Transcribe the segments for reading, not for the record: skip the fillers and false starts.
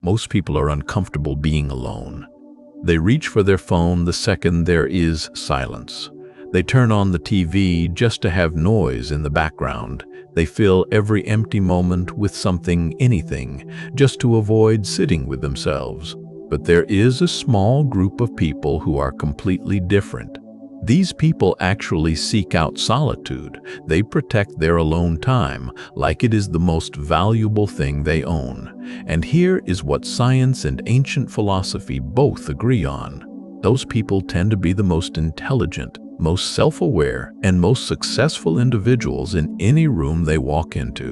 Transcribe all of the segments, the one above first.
most people are uncomfortable being alone. They reach for their phone the second there is silence. They turn on the TV just to have noise in the background. They fill every empty moment with something, anything, just to avoid sitting with themselves. But there is a small group of people who are completely different. These people actually seek out solitude. They protect their alone time like it is the most valuable thing they own. And here is what science and ancient philosophy both agree on. Those people tend to be the most intelligent, most self-aware, and most successful individuals in any room they walk into.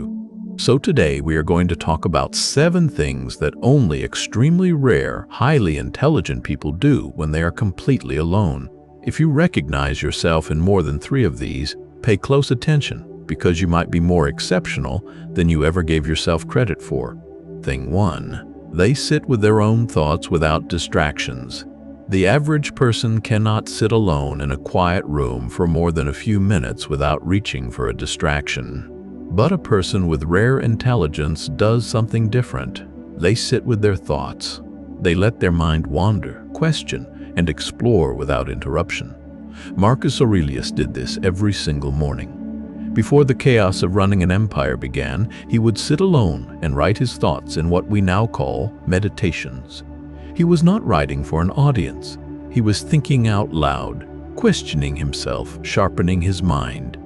So today we are going to talk about 7 things that only extremely rare, highly intelligent people do when they are completely alone. If you recognize yourself in more than 3 of these, pay close attention because you might be more exceptional than you ever gave yourself credit for. Thing 1. They sit with their own thoughts without distractions. The average person cannot sit alone in a quiet room for more than a few minutes without reaching for a distraction. But a person with rare intelligence does something different. They sit with their thoughts. They let their mind wander, question, and explore without interruption. Marcus Aurelius did this every single morning. Before the chaos of running an empire began, he would sit alone and write his thoughts in what we now call meditations. He was not writing for an audience. He was thinking out loud, questioning himself, sharpening his mind.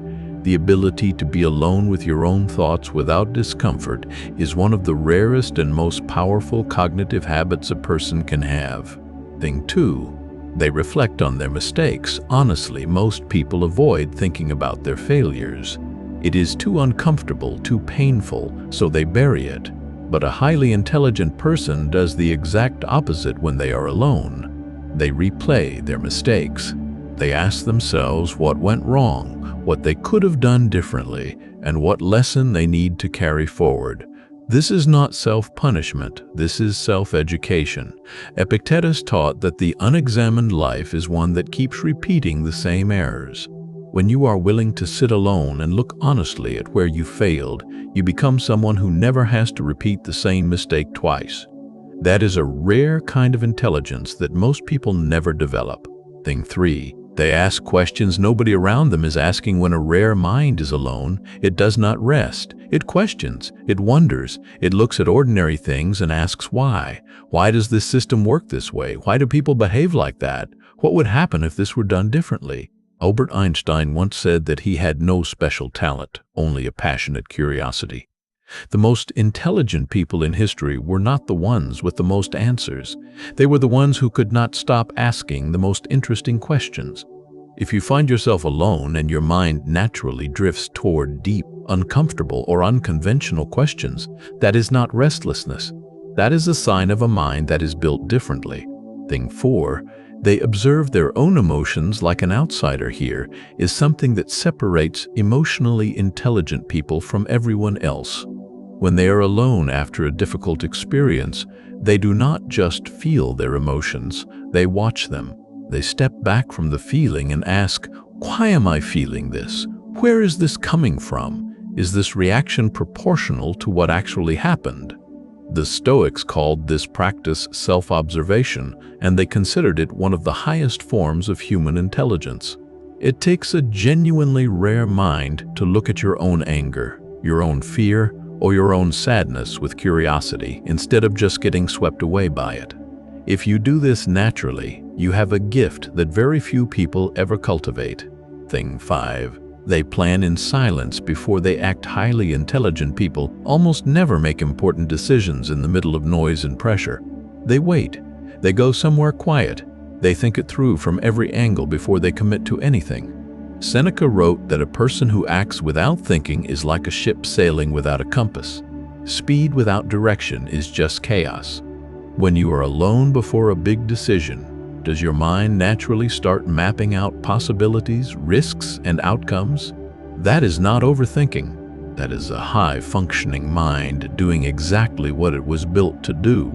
The ability to be alone with your own thoughts without discomfort is one of the rarest and most powerful cognitive habits a person can have. Thing 2. They reflect on their mistakes. Honestly, most people avoid thinking about their failures. It is too uncomfortable, too painful, so they bury it. But a highly intelligent person does the exact opposite when they are alone. They replay their mistakes. They ask themselves what went wrong, what they could have done differently, and what lesson they need to carry forward. This is not self-punishment, this is self-education. Epictetus taught that the unexamined life is one that keeps repeating the same errors. When you are willing to sit alone and look honestly at where you failed, you become someone who never has to repeat the same mistake twice. That is a rare kind of intelligence that most people never develop. Thing 3. They ask questions nobody around them is asking. When a rare mind is alone, it does not rest. It questions, it wonders, it looks at ordinary things and asks why. Why does this system work this way? Why do people behave like that? What would happen if this were done differently? Albert Einstein once said that he had no special talent, only a passionate curiosity. The most intelligent people in history were not the ones with the most answers. They were the ones who could not stop asking the most interesting questions. If you find yourself alone and your mind naturally drifts toward deep, uncomfortable, or unconventional questions, that is not restlessness. That is a sign of a mind that is built differently. Thing 4. They observe their own emotions like an outsider. Here is something that separates emotionally intelligent people from everyone else. When they are alone after a difficult experience, they do not just feel their emotions, they watch them. They step back from the feeling and ask, why am I feeling this? Where is this coming from? Is this reaction proportional to what actually happened? The Stoics called this practice self-observation, and they considered it one of the highest forms of human intelligence. It takes a genuinely rare mind to look at your own anger, your own fear, or your own sadness with curiosity instead of just getting swept away by it. If you do this naturally, you have a gift that very few people ever cultivate. Thing 5. They plan in silence before they act. Highly intelligent people almost never make important decisions in the middle of noise and pressure. They wait. They go somewhere quiet. They think it through from every angle before they commit to anything. Seneca wrote that a person who acts without thinking is like a ship sailing without a compass. Speed without direction is just chaos. When you are alone before a big decision, does your mind naturally start mapping out possibilities, risks, and outcomes? That is not overthinking. That is a high-functioning mind doing exactly what it was built to do.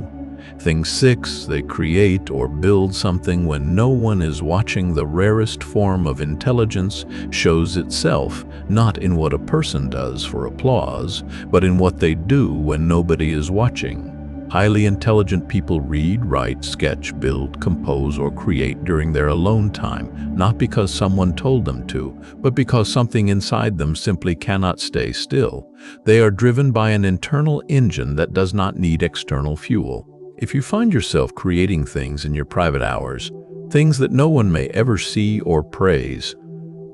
Thing 6, they create or build something when no one is watching. The rarest form of intelligence shows itself not in what a person does for applause, but in what they do when nobody is watching. Highly intelligent people read, write, sketch, build, compose, or create during their alone time, not because someone told them to, but because something inside them simply cannot stay still. They are driven by an internal engine that does not need external fuel. If you find yourself creating things in your private hours, things that no one may ever see or praise,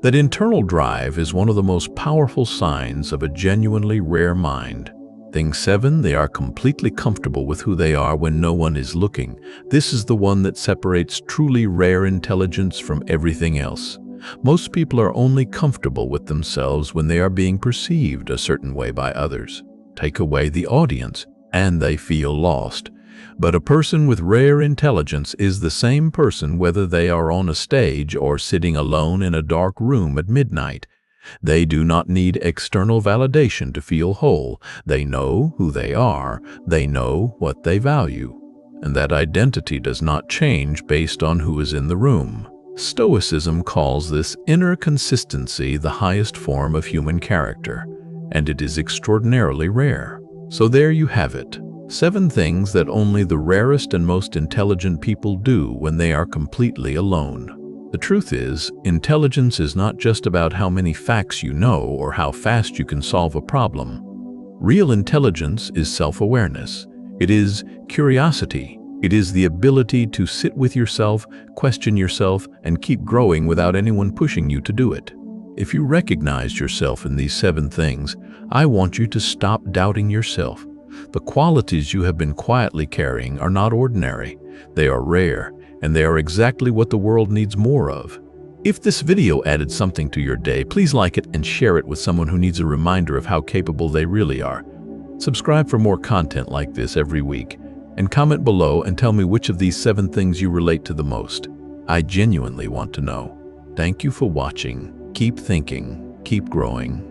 that internal drive is one of the most powerful signs of a genuinely rare mind. Thing 7, they are completely comfortable with who they are when no one is looking. This is the one that separates truly rare intelligence from everything else. Most people are only comfortable with themselves when they are being perceived a certain way by others. Take away the audience, and they feel lost. But a person with rare intelligence is the same person whether they are on a stage or sitting alone in a dark room at midnight. They do not need external validation to feel whole. They know who they are. They know what they value. And that identity does not change based on who is in the room. Stoicism calls this inner consistency the highest form of human character, and it is extraordinarily rare. So there you have it. 7 things that only the rarest and most intelligent people do when they are completely alone. The truth is, intelligence is not just about how many facts you know or how fast you can solve a problem. Real intelligence is self-awareness. It is curiosity. It is the ability to sit with yourself, question yourself, and keep growing without anyone pushing you to do it. If you recognize yourself in these 7 things, I want you to stop doubting yourself. The qualities you have been quietly carrying are not ordinary. They are rare, and they are exactly what the world needs more of. If this video added something to your day, please like it and share it with someone who needs a reminder of how capable they really are. Subscribe for more content like this every week, and comment below and tell me which of these 7 things you relate to the most. I genuinely want to know. Thank you for watching. Keep thinking, keep growing.